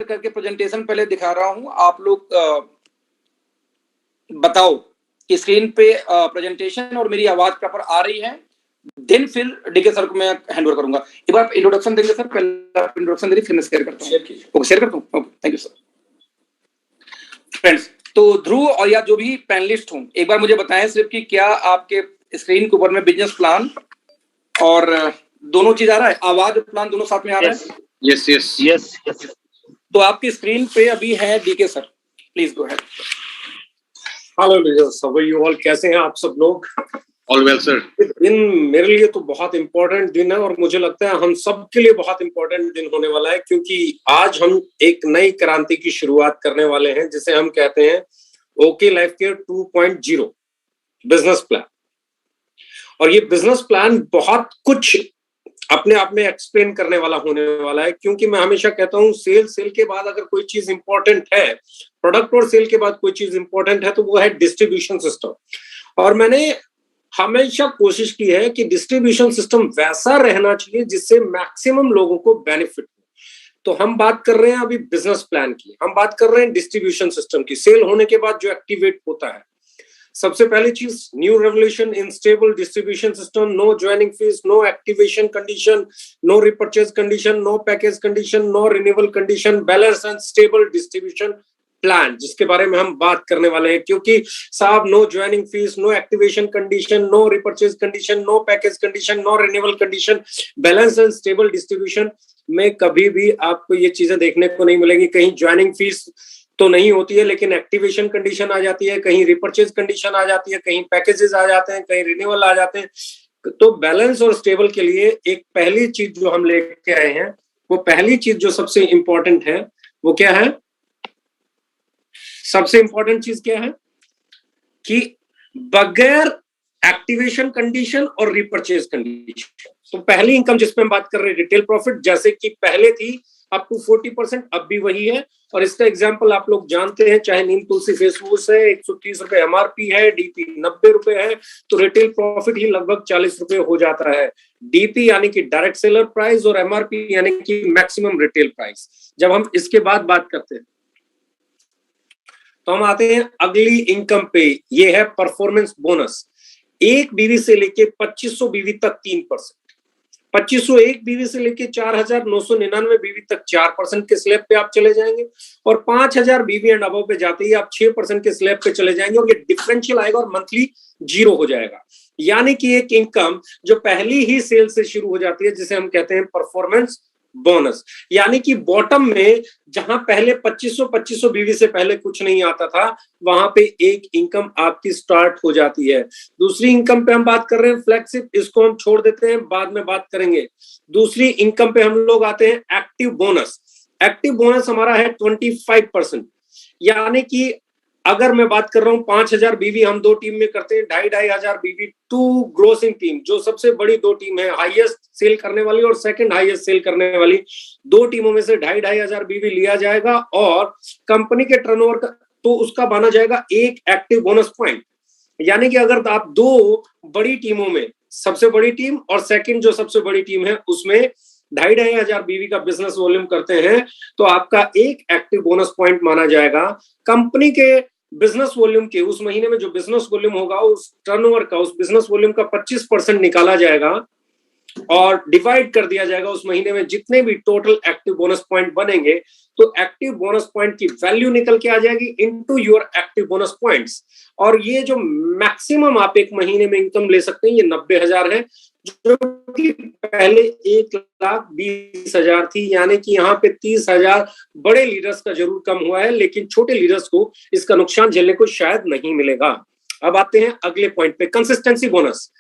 करके प्रेजेंटेशन पहले दिखा रहा हूं, आप लोग बताओ कि स्क्रीन पे प्रेजेंटेशन और मेरी आवाज प्रॉपर आ रही है। देन फिर डीके सर को मैं हैंड ओवर करूंगा। एक बार इंट्रोडक्शन देंगे सर, पहले आप इंट्रोडक्शन दे फिर मैं शेयर करता हूं। ओके, शेयर करता हूं। Okay, thank you sir. Friends, तो ध्रुव और या जो भी पैनलिस्ट हों, एक बार मुझे बताएं सिर्फ कि क्या आपके स्क्रीन के ऊपर में बिजनेस प्लान और दोनों चीज आ रहा है, आवाज और प्लान दोनों साथ में आ रहा है? Yes yes yes yes. तो आपकी स्क्रीन पे अभी है DK sir, please go ahead. Hello leaders, how are you all? कैसे हैं आप सब लोग? All well sir. दिन मेरे लिए तो बहुत इंपॉर्टेंट दिन है और मुझे लगता है हम सब के लिए बहुत इंपॉर्टेंट दिन होने वाला है, क्योंकि आज हम एक नई क्रांति की शुरुआत करने वाले हैं जिसे हम कहते हैं okay life care 2.0 business plan. और ये बिजनेस प्लान बहुत कुछ अपने आप में एक्सप्लेन करने वाला होने वाला है, क्योंकि मैं हमेशा कहता हूं सेल के बाद अगर कोई चीज इंपॉर्टेंट है, प्रोडक्ट और सेल के बाद कोई चीज इंपॉर्टेंट है तो वो है डिस्ट्रीब्यूशन सिस्टम। और मैंने हमेशा कोशिश की है कि डिस्ट्रीब्यूशन सिस्टम वैसा रहना चाहिए जिससे मैक्सिमम लोगों को बेनिफिट हो। तो हम बात कर रहे हैं अभी बिजनेस प्लान की, हम बात कर रहे हैं डिस्ट्रीब्यूशन सिस्टम की। सेल होने के बाद जो एक्टिवेट होता है, सबसे पहली चीज new revolution in stable distribution system, no joining fees, no activation condition, no repurchase condition, no package condition, no renewal condition, balance and stable distribution plan, जिसके बारे में हम बात करने वाले हैं। क्योंकि साहब no joining fees, no activation condition, no repurchase condition, no package condition, no renewal condition, balance and stable distribution में कभी भी आपको ये चीजें देखने को नहीं मिलेंगी। कहीं ज्वाइनिंग फीस तो नहीं होती है, लेकिन एक्टिवेशन कंडीशन आ जाती है, कहीं रिपर्चेज कंडीशन आ जाती है, कहीं पैकेजेस आ जाते हैं, कहीं रिन्यूअल आ जाते हैं। तो बैलेंस और स्टेबल के लिए एक पहली चीज जो हम लेके आए हैं, वो पहली चीज जो सबसे इंपॉर्टेंट है वो क्या है? सबसे इंपॉर्टेंट चीज क्या है कि बगैर एक्टिवेशन कंडीशन और रिपर्चेज कंडीशन, तो पहली इनकम जिस पे हम बात कर रहे हैं रिटेल प्रॉफिट, जैसे कि पहले थी अप टू 40%, अब भी वही है। और इसका एग्जांपल आप लोग जानते हैं, चाहे नीम तुलसी फेस वॉश है 130 रुपए एमआरपी है, डीपी 90 रुपए है, तो रिटेल प्रॉफिट ही लगभग 40 रुपए हो जाता है। डीपी यानी कि डायरेक्ट सेलर प्राइस और एमआरपी यानी कि मैक्सिमम रिटेल प्राइस। जब हम इसके बाद बात करते हैं तो हम आते हैं अगली इनकम पे, ये है परफॉर्मेंस बोनस। एक बीवी से लेके 2500 बीवी तक 3%, 2501 बीवी से लेके 4999 बीवी तक 4% के स्लैब पे आप चले जाएंगे, और 5000 बीवी एंड अबव पे जाते ही आप 6% के स्लैब पे चले जाएंगे, और ये डिफरेंशियल आएगा और मंथली 0 हो जाएगा। यानी कि एक इनकम जो पहली ही सेल से शुरू हो जाती है जिसे हम कहते हैं परफॉर्मेंस बोनस। यानी कि बॉटम में जहां पहले 2500 बीवी से पहले कुछ नहीं आता था, वहां पे एक इनकम आपकी स्टार्ट हो जाती है। दूसरी इनकम पे हम बात कर रहे हैं फ्लैगशिप, इसको हम छोड़ देते हैं, बाद में बात करेंगे। दूसरी इनकम पे हम लोग आते हैं एक्टिव बोनस। एक्टिव बोनस हमारा है 25%। यानी कि अगर मैं बात कर रहा हूं 5000 बीवी हम दो टीम में करते हैं, 2500 बीवी टू ग्रोसिंग टीम, जो सबसे बड़ी दो टीम है, हाईएस्ट सेल करने वाली और सेकंड हाईएस्ट सेल करने वाली, दो टीमों में से 2500 बीवी लिया जाएगा और कंपनी के टर्नओवर का तो उसका माना जाएगा एक एक्टिव बोनस पॉइंट। यानी कि अगर आप दो बड़ी टीमों में, सबसे बड़ी टीम और सेकंड जो सबसे बड़ी टीम है, उसमें 2500 बीवी का बिजनेस वॉल्यूम करते हैं, तो आपका एक एक्टिव बोनस पॉइंट माना जाएगा। कंपनी के बिजनेस वॉल्यूम के उस महीने में जो बिजनेस वॉल्यूम होगा, उस टर्नओवर का, उस बिजनेस वॉल्यूम का 25% निकाला जाएगा और डिवाइड कर दिया जाएगा उस महीने में जितने भी टोटल एक्टिव बोनस पॉइंट बनेंगे। तो एक्टिव बोनस पॉइंट की वैल्यू निकल के आ जाएगी into your active bonus points. और ये जो मैक्सिमम आप एक महीने में इनकम ले सकते हैं, ये 90,000 है, जो कि पहले 1,20,000 थी। यानी कि यहाँ पे 30,000 बड़े लीडर्स का जरूर कम हुआ है, लेकिन छोटे लीडर्स को इसका नुकसान झेलने को शायद नहीं मिलेगा। अब आते हैं अगले पॉइंट पे, कंसिस्टेंसी बोनस।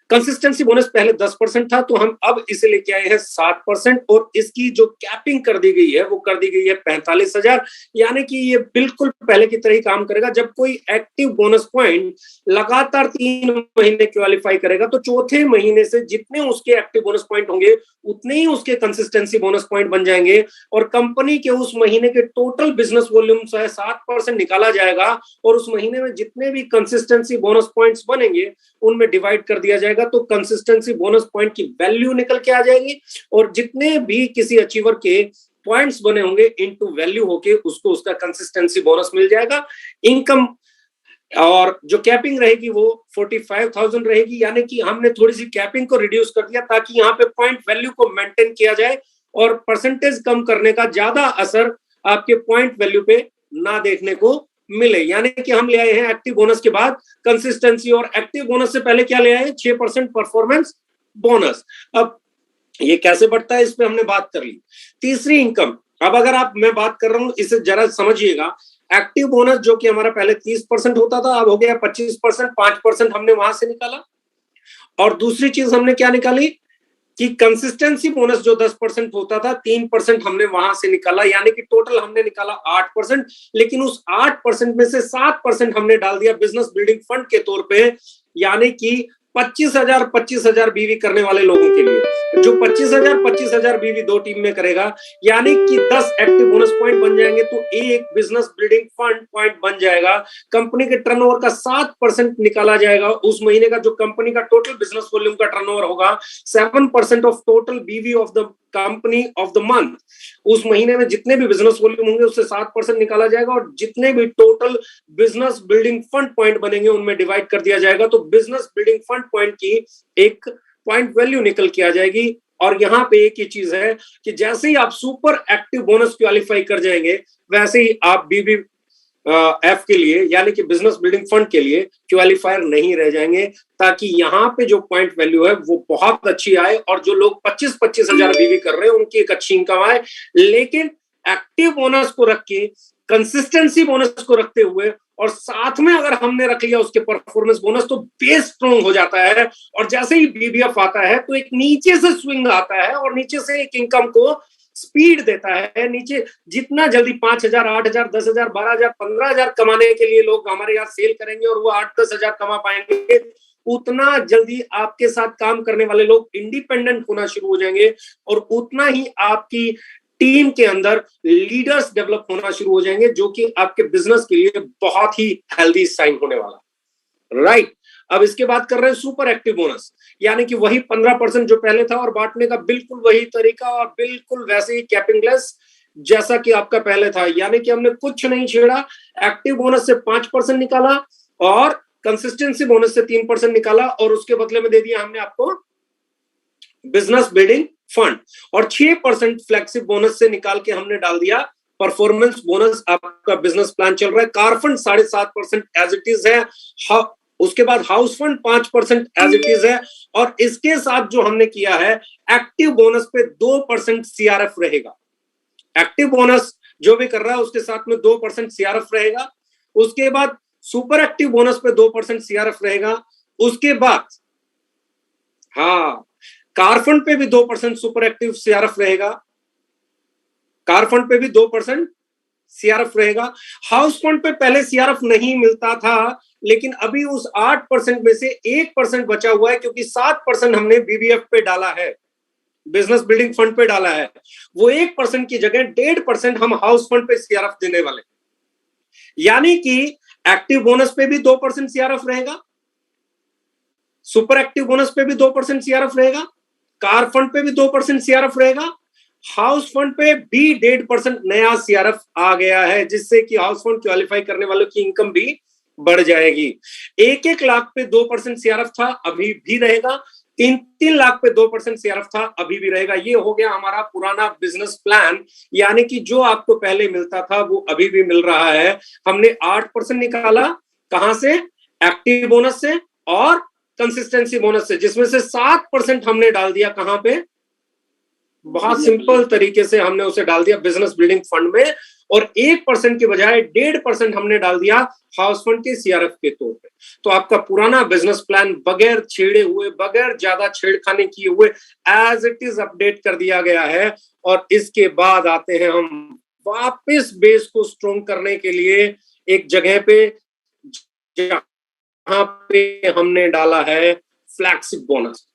कंसिस्टेंसी बोनस पहले 10% था, तो हम अब इसे लेके आए हैं 7%, और इसकी जो कैपिंग कर दी गई है वो कर दी गई है 45,000। यानी कि ये बिल्कुल पहले की तरह ही काम करेगा। जब कोई एक्टिव बोनस पॉइंट लगातार 3 महीने क्वालिफाई करेगा, तो चौथे महीने से जितने उसके एक्टिव बोनस पॉइंट होंगे उतने ही उसके कंसिस्टेंसी बोनस पॉइंट बन जाएंगे, और कंपनी के उस महीने के टोटल बिजनेस वॉल्यूम से 7% निकाला जाएगा, और उस महीने में जितने भी कंसिस्टेंसी बोनस पॉइंट्स बनेंगे उनमें डिवाइड कर दिया जाएगा। तो कंसिस्टेंसी बोनस पॉइंट की वैल्यू निकल के आ जाएगी, और जितने भी किसी अचीवर के पॉइंट्स बने होंगे इनटू वैल्यू होके उसको उसका कंसिस्टेंसी बोनस मिल जाएगा। इनकम और जो कैपिंग रहेगी वो 45,000 रहेगी, यानी कि हमने थोड़ी सी कैपिंग को रिड्यूस कर दिया ताकि यहाँ पे पॉइंट वैल्यू को मेंटेन किया जाए और परसेंटेज कम करने का ज्यादा असर आपके पॉइंट वैल्यू पे ना देखने को मिले। यानी कि हम ले आए हैं एक्टिव बोनस के बाद कंसिस्टेंसी, और एक्टिव बोनस से पहले क्या ले आए, 6% परफॉर्मेंस बोनस। अब ये कैसे बढ़ता है इस पे हमने बात कर ली। तीसरी इनकम, अब अगर मैं बात कर रहा हूं, इसे जरा समझिएगा। एक्टिव बोनस जो कि हमारा पहले 30% होता था, अब हो गया 25%, 5% हमने वहां से निकाला। और दूसरी चीज हमने क्या निकाली कि कंसिस्टेंसी बोनस जो 10% होता था, 3% हमने वहां से निकाला, यानी कि टोटल हमने निकाला 8%। लेकिन उस 8% में से 7% हमने डाल दिया बिजनेस बिल्डिंग फंड के तौर पे, यानी कि 25,000 बीवी करने वाले लोगों के लिए। जो 25,000 बीवी 2 टीम में करेगा, यानी कि 10 एक्टिव बोनस पॉइंट बन जाएंगे तो एक बिजनेस बिल्डिंग फंड पॉइंट बन जाएगा। कंपनी के टर्नओवर का 7% निकाला जाएगा उस महीने का, जो कंपनी का टोटल बिजनेस वॉल्यूम का टर्नओवर होगा। 7% ऑफ टोटल बीवी of the company of the month, उस महीने में जितने भी बिजनेस वॉल्यूम होंगे उससे 7% निकाला जाएगा, और जितने भी total business building fund point बनेंगे उनमें डिवाइड कर दिया जाएगा। तो बिजनेस बिल्डिंग फंड पॉइंट की एक पॉइंट वैल्यू निकल के आ जाएगी। और यहाँ पे एक ही चीज है कि जैसे ही आप सुपर एक्टिव बोनस क्वालिफाई कर जाएंगे, वैसे ही आप बीबी एफ के लिए, यानी कि बिजनेस बिल्डिंग फंड के लिए क्वालिफायर नहीं रह जाएंगे, ताकि यहाँ पे जो पॉइंट वैल्यू है वो बहुत अच्छी आए, और जो लोग 25-25 हजार बीवी कर रहे हैं उनकी एक अच्छी इनकम आए। लेकिन एक्टिव बोनस को रख के, कंसिस्टेंसी बोनस को रखते हुए, और साथ में अगर हमने रख लिया उसके परफॉर्मेंस बोनस, तो बेस स्ट्रॉन्ग हो जाता है। और जैसे ही बीबीएफ आता है तो एक नीचे से स्विंग आता है, और नीचे से एक इनकम को स्पीड देता है नीचे। जितना जल्दी 5,000, 8,000, 10,000, 12,000, 15,000 कमाने के लिए लोग हमारे यहाँ सेल करेंगे और वो 8-10 हजार कमा पाएंगे, उतना जल्दी आपके साथ काम करने वाले लोग इंडिपेंडेंट होना शुरू हो जाएंगे, और उतना ही आपकी टीम के अंदर लीडर्स डेवलप होना शुरू हो जाएंगे, जो कि आपके बिजनेस के लिए बहुत ही हेल्दी साइन होने वाला। राइट। अब इसके बाद कर रहे हैं सुपर एक्टिव बोनस, यानी कि वही 15% जो पहले था, और बांटने का बिल्कुल वही तरीका, और बिल्कुल वैसे ही कैपिंगलेस जैसा कि आपका पहले था। यानी कि हमने कुछ नहीं छेड़ा, एक्टिव बोनस से 5% निकाला और कंसिस्टेंसी बोनस से 3% निकाला, और उसके बदले में दे दिया हमने आपको बिजनेस बिल्डिंग फंड, और 6% फ्लेक्सिब बोनस से निकाल के हमने डाल दिया परफॉर्मेंस बोनस। आपका बिजनेस प्लान चल रहा है। Car fund 7.5% as it is है। उसके बाद house fund 5% as it is है, और इसके साथ जो हमने किया है, एक्टिव बोनस पे 2% सीआरएफ रहेगा। एक्टिव बोनस जो भी कर रहा है उसके साथ में 2% सीआरएफ रहेगा। उसके बाद सुपर एक्टिव बोनस पे 2% सीआरएफ रहेगा। उसके बाद कार फंड पे भी 2% सुपर एक्टिव सीआरएफ रहेगा। कार फंड पे भी 2% सीआरएफ रहेगा। हाउस फंड पे पहले सीआरएफ नहीं मिलता था, लेकिन अभी उस 8% में से 1% बचा हुआ है, क्योंकि 7% हमने बीबीएफ पे डाला है, बिजनेस बिल्डिंग फंड पे डाला है। वो 1% की जगह 1.5% हम हाउस फंड पे सीआरएफ देने वाले। यानी कि एक्टिव बोनस पे भी 2% सीआरएफ रहेगा, सुपर एक्टिव बोनस पे भी 2% सीआरएफ रहेगा, कार फंड पे भी 2% सीआरएफ रहेगा, हाउस फंड पे भी 1.5% नया सीआरएफ आ गया है, जिससे कि हाउस फंड क्वालिफाई करने वालों की इनकम भी बढ़ जाएगी। 1-1 लाख पे 2% सीआरएफ था, अभी भी रहेगा। 3-3 लाख पे 2% सीआरएफ था, अभी भी रहेगा। ये हो गया हमारा पुराना बिजनेस प्लान, यानी कि जो आपको पहले मिलता था वो अभी भी मिल रहा है। हमने 8% निकाला, कहां से? एक्टिव बोनस से और कंसिस्टेंसी बोनस से, जिसमें से 7% हमने डाल दिया कहां पे? बहुत सिंपल तरीके से हमने उसे डाल दिया बिजनेस बिल्डिंग फंड में, और 1% के बजाय 1.5% हमने डाल दिया हाउस फंड के सीआरएफ के तौर पे। तो आपका पुराना बिजनेस प्लान बगैर छेड़े हुए, बगैर ज्यादा छेड़खानी किए हुए एज इट इज अपडेट कर दिया गया है। और इसके बाद आते हैं हम वापस बेस को स्ट्रॉन्ग करने के लिए एक जगह पे, जहां पे हमने डाला है फ्लैगशिप बोनस।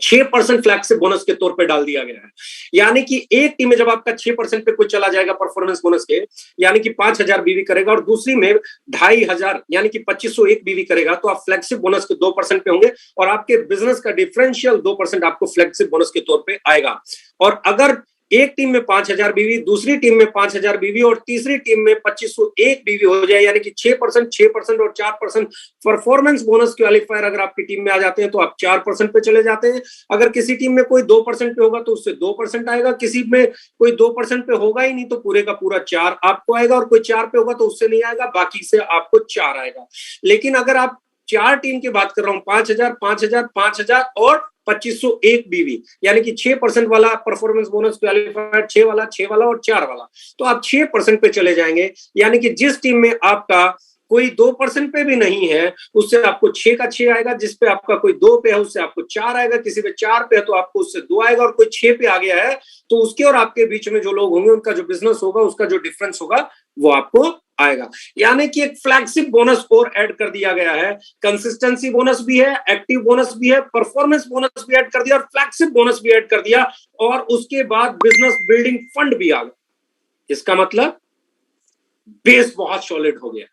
6% फ्लैगशिप बोनस के तौर पे डाल दिया गया है। यानी कि एक टीम में जब आपका 6% पे कोई चला जाएगा परफॉर्मेंस बोनस के, यानी कि 5,000 बीवी करेगा, और दूसरी में 2,500 यानी कि 2,501 बीवी करेगा, तो आप फ्लैगशिप बोनस के 2% पे होंगे, और आपके बिजनेस का डिफरेंशियल 2% आपको फ्लैगशिप बोनस के तौर पे आएगा। और अगर एक टीम में 5000 बीवी, दूसरी टीम में 5000 बीवी और तीसरी टीम में 2501 बीवी हो जाए, यानी कि 6%, 6% और 4% परफॉर्मेंस बोनस क्वालिफायर अगर आपकी टीम में आ जाते हैं तो आप 4% पे चले जाते हैं। अगर किसी टीम में कोई 2% पे होगा तो उससे 2% आएगा, किसी में कोई 2% पे होगा ही नहीं तो पूरे का पूरा 4 आपको आएगा, और कोई 4 पे होगा तो उससे नहीं आएगा, बाकी से आपको 4 आएगा। लेकिन अगर आप 4 टीम की बात कर रहा हूं, 5000, 5000, 5000 और 2501 बीवी, यानी कि 6% वाला परफॉर्मेंस बोनस क्वालिफायर, 6 वाला, 6 वाला और 4 वाला, तो आप 6% पे चले जाएंगे। यानी कि जिस टीम में आपका कोई 2% पे भी नहीं है उससे आपको 6 का 6 आएगा, जिस पे आपका कोई 2 पे है उससे आपको 4 आएगा, किसी पे 4 पे है तो आपको उससे 2 आएगा, और कोई 6 पे आ गया है तो उसके और आपके बीच में जो लोग होंगे उनका जो बिजनेस होगा, उसका जो डिफरेंस होगा वो आपको आएगा। यानी कि एक फ्लैगशिप बोनस और ऐड कर दिया गया है। कंसिस्टेंसी बोनस भी है, एक्टिव बोनस भी है, परफॉर्मेंस बोनस भी ऐड कर दिया और फ्लैगशिप बोनस भी ऐड कर दिया, और उसके बाद बिजनेस बिल्डिंग फंड भी आ गया। इसका मतलब बेस बहुत सॉलिड हो गया।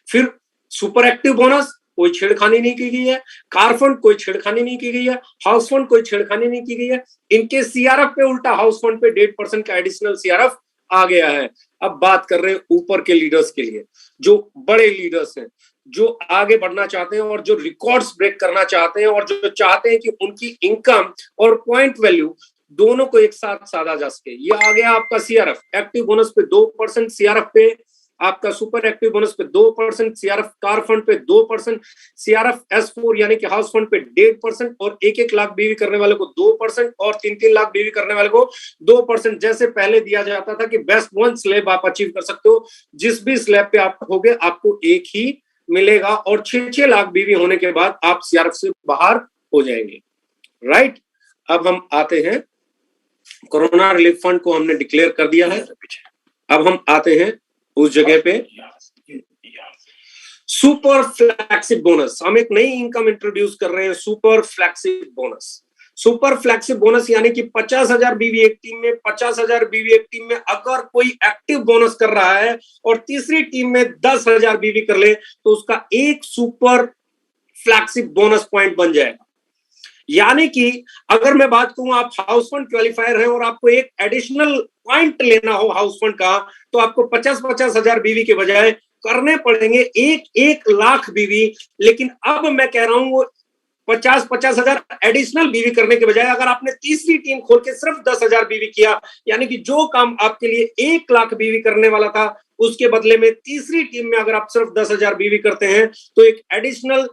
फिर सुपर एक्टिव बोनस, कोई छेड़खानी नहीं की गई है। कार फंड, कोई छेड़खानी नहीं की गई है। हाउस फंड, कोई छेड़खानी नहीं की गई है। इनके सीआरएफ पे उल्टा हाउस फंड पे 1.5% का एडिशनल सीआरएफ आ गया है। अब बात कर रहे हैं ऊपर के लीडर्स के लिए, जो बड़े लीडर्स हैं, जो आगे बढ़ना चाहते हैं और जो रिकॉर्ड्स ब्रेक करना चाहते हैं, और जो चाहते हैं कि उनकी इनकम और पॉइंट वैल्यू दोनों को एक साथ साधा जा सके। ये आ गया आपका सीआरएफ। एक्टिव बोनस पे 2%, सीआरएफ पे आपका सुपर एक्टिव बोनस पे 2%, सीआरएफ कार फंड पे 2%, सीआरएफ S4 यानी कि हाउस फंड पे 1.5%, और 1-1 लाख बीवी करने वाले को 2%, और 3-3 लाख बीवी करने वाले को 2%। जैसे पहले दिया जाता था कि बेस्ट 1 स्लैब आप अचीव कर सकते हो, जिस भी स्लैब पे आप होगे आपको एक ही मिलेगा, और 6-6 लाख बीवी होने के बाद आप सीआरएफ से बाहर हो जाएंगे। राइट, अब हम आते हैं, कोरोना रिलीफ फंड को हमने डिक्लेयर कर दिया है। अब हम आते हैं उस जगह पे सुपर फ्लैगशिप बोनस। हम एक नई इनकम इंट्रोड्यूस कर रहे हैं, super flagship bonus. Super flagship bonus यानी कि 50,000 बीवी एक टीम में, 50,000 बीवी एक टीम में अगर कोई एक्टिव बोनस कर रहा है और तीसरी टीम में 10,000 बीवी कर ले तो उसका एक सुपर फ्लैगशिप बोनस पॉइंट बन जाएगा। यानी कि अगर मैं बात करूं आप हाउस फंड क्वालिफायर है और आपको एक एडिशनल पॉइंट लेना हो हाउस फंड का, तो आपको 50-50 हजार बीवी के बजाय करने पड़ेंगे 1-1 लाख बीवी। लेकिन अब मैं कह रहा हूं वो 50-50 हजार एडिशनल बीवी करने के बजाय अगर आपने तीसरी टीम खोल के सिर्फ 10,000 बीवी किया, यानी कि जो काम आपके लिए 1 लाख बीवी करने वाला था उसके बदले में तीसरी टीम में अगर आप सिर्फ 10,000 बीवी करते हैं तो एक एडिशनल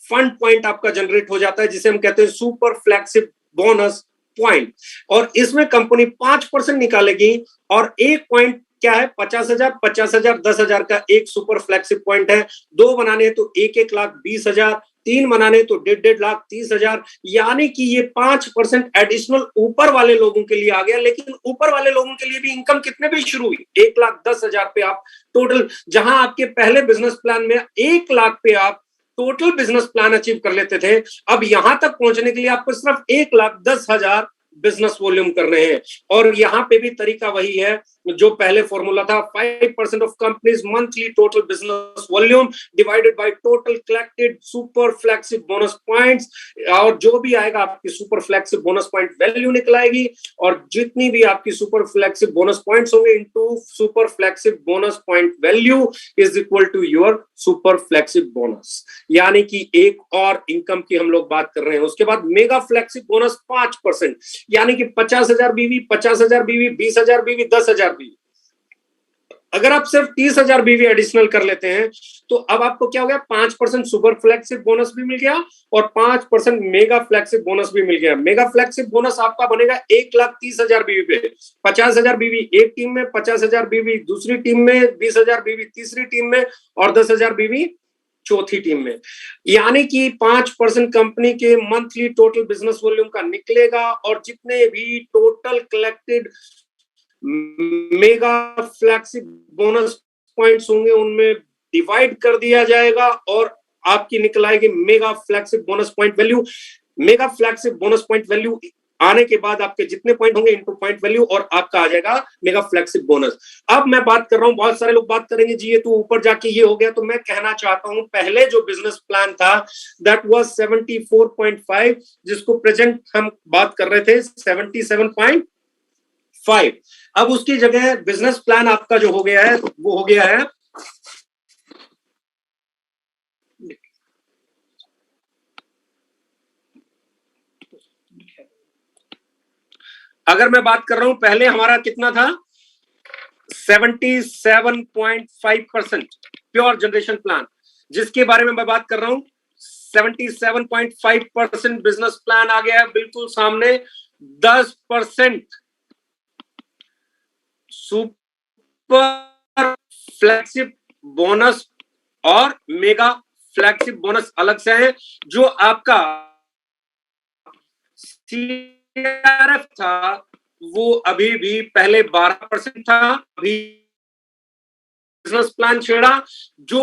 फंड पॉइंट आपका जनरेट हो जाता है, जिसे हम कहते हैं सुपर फ्लैगशिप बोनस पॉइंट। और इसमें कंपनी 5% निकालेगी और एक पॉइंट क्या है, 50,000, 50,000, 10,000 का एक सुपर फ्लैगशिप पॉइंट है। 2 बनाने तो 1-1 लाख 20,000, 3 बनाने तो 1.5 लाख 30,000। यानी कि ये 5% एडिशनल ऊपर वाले लोगों के लिए आ गया। लेकिन ऊपर वाले लोगों के लिए भी इनकम कितने पे शुरू हुई, 1,10,000 पे आप टोटल, जहां आपके पहले बिजनेस प्लान में 1 लाख पे आप टोटल बिजनेस प्लान अचीव कर लेते थे, अब यहां तक पहुंचने के लिए आपको सिर्फ 1,10,000 बिजनेस वॉल्यूम करने हैं। और यहां पे भी तरीका वही है जो पहले फॉर्मूला था, 5% of companies monthly total business volume divided by total collected super flagship bonus points. और जो भी आएगा आपकी super flagship bonus point value निकल आएगी, और जितनी भी आपकी सुपर फ्लैगशिप बोनस पॉइंट्स होंगे into super flagship bonus point value is equal to your super flagship bonus. यानी कि एक और इनकम की हम लोग बात कर रहे हैं। उसके बाद मेगा फ्लैगशिप बोनस 5%, यानी कि 50,000 बीवी, 50,000 बीवी, 20,000 बीवी, 10,000 बीवी। अगर आप सिर्फ 30,000 बीवी एडिशनल कर लेते हैं तो अब आपको क्या हो गया, 5% सुपर फ्लैगशिप बोनस भी मिल गया और 5% मेगा फ्लैगशिप बोनस भी मिल गया। मेगा फ्लैगशिप बोनस आपका बनेगा 1,30,000 बीवी पे, 50,000 बीवी एक टीम में, 50,000 बीवी दूसरी टीम में, 20,000 बीवी तीसरी टीम में और 10,000 बीवी चौथी टीम में। यानी कि 5% कंपनी के मंथली टोटल बिजनेस वॉल्यूम का निकलेगा, और जितने भी total collected mega flagship bonus points होंगे उनमें डिवाइड कर दिया जाएगा और आपकी निकल आएगी mega flagship bonus point value. Mega flagship bonus point value आने के बाद आपके जितने पॉइंट होंगे इनटू पॉइंट वैल्यू, और आपका आ जाएगा मेगा फ्लैगशिप बोनस। अब मैं बात कर रहा हूं, बहुत सारे लोग बात करेंगे जी ये तो ऊपर जाके ये हो गया, तो मैं कहना चाहता हूं पहले जो बिजनेस प्लान था दैट वाज 74.5, जिसको प्रेजेंट हम बात कर रहे थे 77.5 5। अब उसकी जगह बिजनेस प्लान आपका जो हो गया है वो हो गया है अगर मैं बात कर रहा हूं पहले हमारा कितना था 77.5% प्योर जनरेशन प्लान, जिसके बारे में मैं बात कर रहा हूं 77.5% बिजनेस प्लान आ गया है बिल्कुल सामने। 10% सुपर फ्लैगशिप बोनस और मेगा फ्लैगशिप बोनस अलग से है। जो आपका सीआरएफ था वो अभी भी पहले 12% था, अभी बिजनेस प्लान छेड़ा जो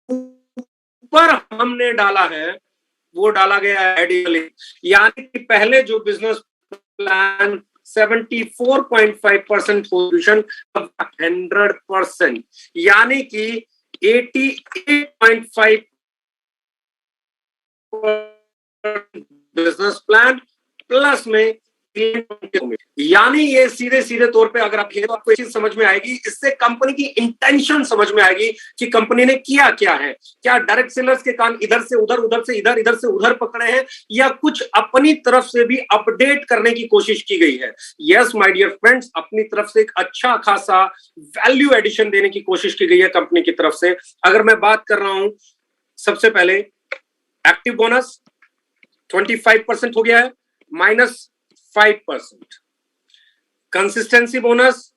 ऊपर हमने डाला है वो डाला गया है एडिशनली, यानी कि पहले जो बिजनेस प्लान 74.5% पोजीशन अब 100%, यानी कि 88.5 बिजनेस प्लान प्लस में, यानी ये सीधे सीधे तौर पे अगर आप ये तो आपको चीज समझ में आएगी, इससे कंपनी की इंटेंशन समझ में आएगी कि कंपनी ने किया क्या है। क्या डायरेक्ट सेलर्स के कान इधर से उधर, उधर से इधर, इधर से उधर पकड़े हैं, या कुछ अपनी तरफ से भी अपडेट करने की कोशिश की गई है। यस माय डियर फ्रेंड्स, अपनी तरफ से एक अच्छा खासा वैल्यू एडिशन देने की कोशिश की गई है कंपनी की तरफ से। अगर मैं बात कर रहा हूं सबसे पहले एक्टिव बोनस 25% हो गया है -5%, कंसिस्टेंसी बोनस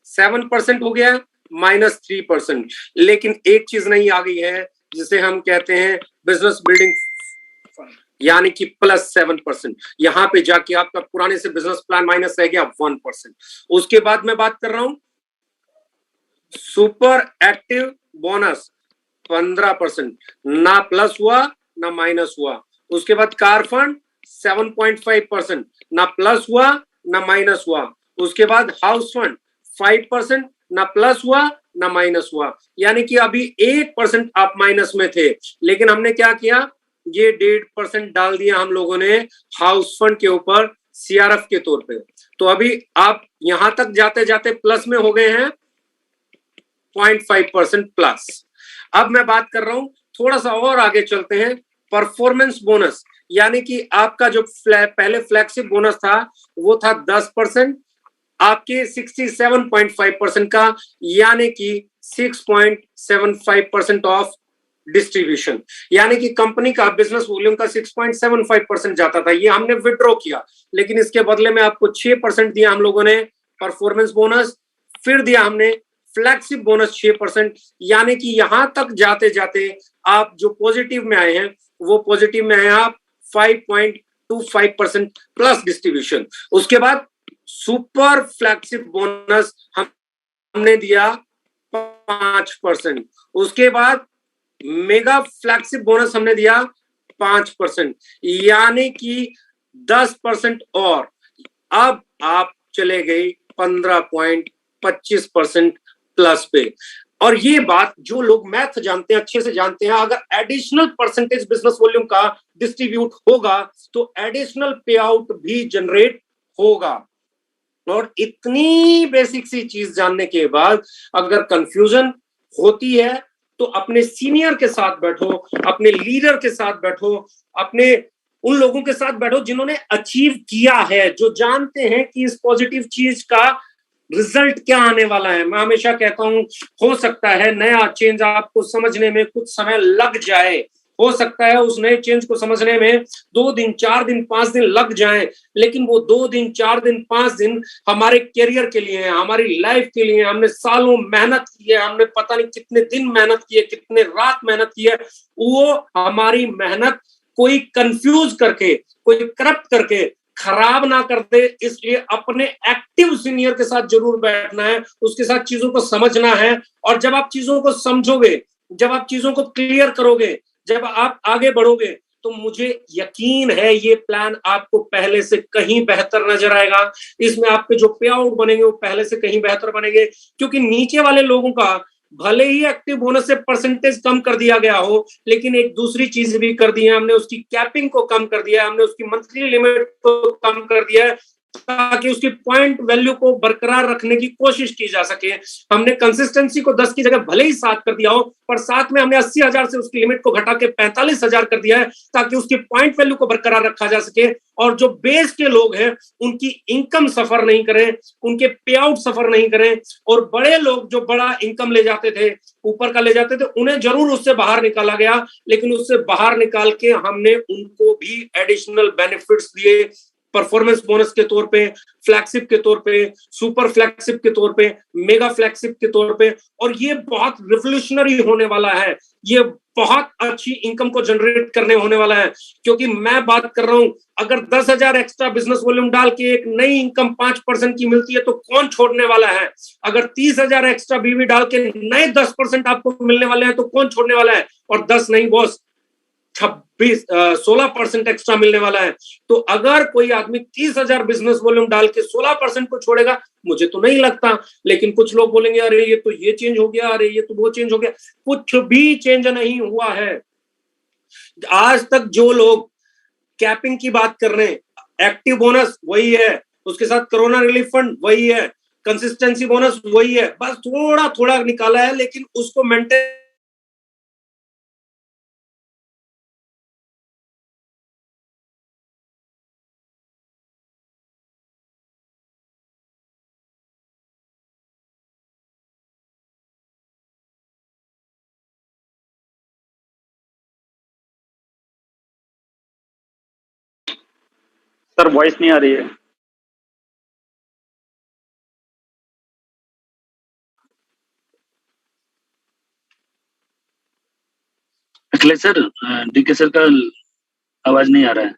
7% हो गया है -3%। लेकिन एक चीज नहीं आ गई है जिसे हम कहते हैं बिजनेस बिल्डिंग, यानी कि +7%। यहां पे जाके आपका पुराने से बिजनेस प्लान माइनस रह गया 1%। उसके बाद मैं बात कर रहा हूं सुपर एक्टिव बोनस 15%, ना प्लस हुआ ना माइनस हुआ। उसके बाद कार फंड 7.5%, ना प्लस हुआ ना माइनस हुआ। उसके बाद हाउस फंड 5%, ना प्लस हुआ ना माइनस हुआ, यानी कि अभी 1% आप माइनस में थे। लेकिन हमने क्या किया, ये 1.5% डाल दिया हम लोगों ने हाउस फंड के ऊपर सीआरएफ के तौर पे। तो अभी आप यहां तक जाते जाते प्लस में हो गए हैं 0.5% प्लस। अब मैं बात कर रहा हूं थोड़ा सा और आगे चलते हैं, परफॉर्मेंस बोनस, यानी कि आपका जो पहले फ्लैगशिप बोनस था वो था 10%, आपके 67.5% का, यानी कि 6.75% ऑफ डिस्ट्रीब्यूशन, यानी कि कंपनी का बिजनेस वॉल्यूम का 6.75% जाता था, ये हमने विड्रॉ किया। लेकिन इसके बदले में आपको 6% दिया हम लोगों ने परफॉर्मेंस बोनस, फिर दिया हमने फ्लैगशिप बोनस 6%, यानी कि यहां तक जाते जाते आप जो पॉजिटिव में आए हैं वो पॉजिटिव में आए आप 5.25% प्लस डिस्ट्रीब्यूशन। उसके बाद सुपर फ्लैगशिप बोनस हमने दिया 5%, उसके बाद मेगा फ्लैगशिप बोनस हमने दिया 5%, यानी कि 10% और अब आप चले गए 15.25% प्लस पे। और ये बात जो लोग मैथ जानते हैं अच्छे से जानते हैं, अगर एडिशनल परसेंटेज बिजनेस वॉल्यूम का डिस्ट्रीब्यूट होगा तो एडिशनल पे आउट भी जनरेट होगा। और इतनी बेसिक सी चीज जानने के बाद अगर कंफ्यूजन होती है तो अपने सीनियर के साथ बैठो, अपने लीडर के साथ बैठो, अपने उन लोगों के साथ बैठो जिन्होंने अचीव किया है, जो जानते हैं कि इस पॉजिटिव चीज का रिजल्ट क्या आने वाला है। मैं हमेशा कहता हूं हो सकता है नया चेंज आपको समझने में कुछ समय लग जाए, हो सकता है उस नए चेंज को समझने में 2 दिन 4 दिन 5 दिन लग जाएं, लेकिन वो 2 दिन 4 दिन 5 दिन हमारे करियर के लिए है, हमारी लाइफ के लिए। हमने सालों मेहनत की है, हमने पता नहीं कितने दिन मेहनत की है, कितने रात मेहनत की है, वो हमारी मेहनत कोई कंफ्यूज करके, कोई करप्ट करके खराब ना कर दे। इसलिए अपने एक्टिव सीनियर के साथ जरूर बैठना है, उसके साथ चीजों को समझना है। और जब आप चीजों को समझोगे, जब आप चीजों को क्लियर करोगे, जब आप आगे बढ़ोगे, तो मुझे यकीन है ये प्लान आपको पहले से कहीं बेहतर नजर आएगा। इसमें आपके जो पे आउट बनेंगे वो पहले से कहीं बेहतर बनेंगे, क्योंकि नीचे वाले लोगों का भले ही एक्टिव बोनस से परसेंटेज कम कर दिया गया हो, लेकिन एक दूसरी चीज भी कर दी है हमने, उसकी कैपिंग को कम कर दिया है हमने, उसकी मंथली लिमिट को कम कर दिया है ताकि उसकी पॉइंट वैल्यू को बरकरार रखने की कोशिश की जा सके। हमने कंसिस्टेंसी को 10 की जगह भले ही 7 कर दिया हो, पर साथ में हमने 80,000 से उसकी लिमिट को घटा के 45,000 कर दिया है ताकि उसकी पॉइंट वैल्यू को बरकरार रखा जा सके और जो बेस के लोग हैं उनकी इनकम सफर नहीं करें, उनके पे आउट सफर नहीं करें। और बड़े लोग जो बड़ा इनकम ले जाते थे, ऊपर का ले जाते थे, उन्हें जरूर उससे बाहर निकाला गया, लेकिन उससे बाहर निकाल के हमने उनको भी एडिशनल बेनिफिट्स दिए, परफॉर्मेंस बोनस के तौर पे, फ्लैगशिप के तौर पे, सुपर फ्लैगशिप के तौर पे, मेगा फ्लैगशिप के तौर पे। और ये बहुत रिवोल्यूशनरी होने वाला है, ये बहुत अच्छी इनकम को जनरेट करने होने वाला है। क्योंकि मैं बात कर रहा हूं, अगर 10,000 एक्स्ट्रा बिजनेस वॉल्यूम डाल के एक नई इनकम 5% की मिलती है तो कौन छोड़ने वाला है? अगर 30,000 एक्स्ट्रा बीवी डाल के नए 10% आपको मिलने वाले हैं तो कौन छोड़ने वाला है? और 10 नहीं बॉस, 16% एक्स्ट्रा मिलने वाला है। तो अगर कोई आदमी 30,000 बिजनेस वॉल्यूम डाल के 16% को छोड़ेगा, मुझे तो नहीं लगता। लेकिन कुछ लोग बोलेंगे अरे ये तो ये चेंज हो गया, अरे ये तो वो चेंज हो गया। कुछ भी चेंज नहीं हुआ है। आज तक जो लोग कैपिंग की बात कर रहे हैं, एक्टिव बोनस वही है, उसके साथ कोरोना रिलीफ फंड वही है, कंसिस्टेंसी बोनस वही है, बस थोड़ा थोड़ा निकाला है, लेकिन उसको मेंटेन सर वॉइस नहीं आ रही है। अखिलेश सर, डीके सर का आवाज नहीं आ रहा है,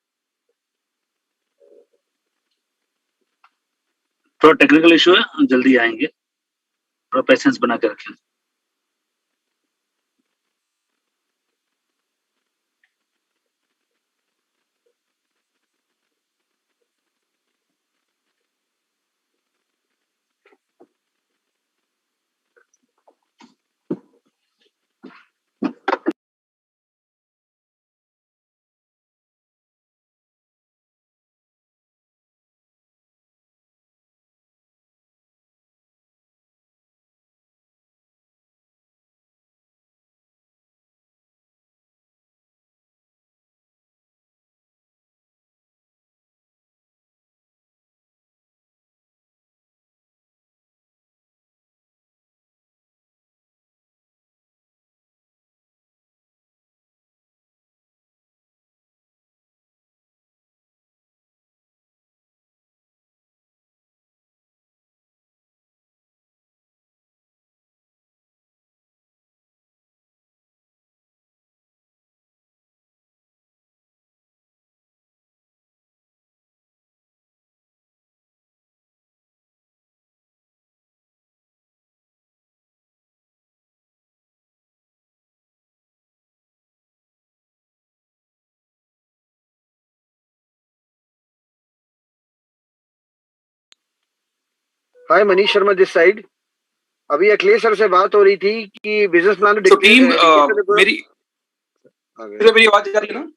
थोड़ा टेक्निकल इशू है, जल्दी आएंगे, थोड़ा पेशेंस बना के रखें। हाय, मनीष शर्मा दिस साइड। अभी अखिलेश सर से बात हो रही थी कि बिजनेस प्लान तो टीम मेरी आवाज आ रही है ना?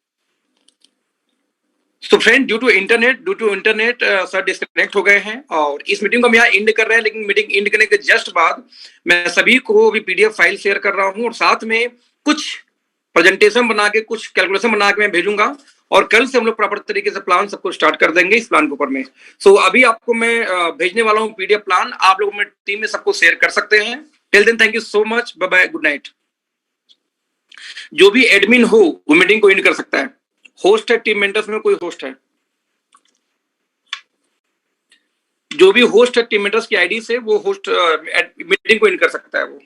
तो friend, due to internet sir disconnect हो गए हैं और इस मीटिंग को हम यहाँ एंड कर रहे हैं। लेकिन मीटिंग एंड करने के जस्ट बाद मैं सभी को भी पीडीएफ फाइल शेयर कर रहा हूँ और साथ में कुछ प्रेजेंटेशन बना के, कुछ कैलकुलेशन बना के मैं भेजूंगा और कल से हम लोग प्रॉपर तरीके से प्लान सबको स्टार्ट कर देंगे इस प्लान के ऊपर में। सो अभी आपको मैं भेजने वाला हूँ पीडीएफ प्लान, आप लोग मेरी टीम में सबको शेयर कर सकते हैं। Till then thank you so much, bye bye, good night. जो भी एडमिन हो वो मीटिंग को एंड कर सकता है। होस्ट है टीम मेंटर्स में, कोई होस्ट है? जो भी होस्ट है टीम मेंटर्स की आईडी से वो होस्ट मीटिंग को एंड कर सकता है वो।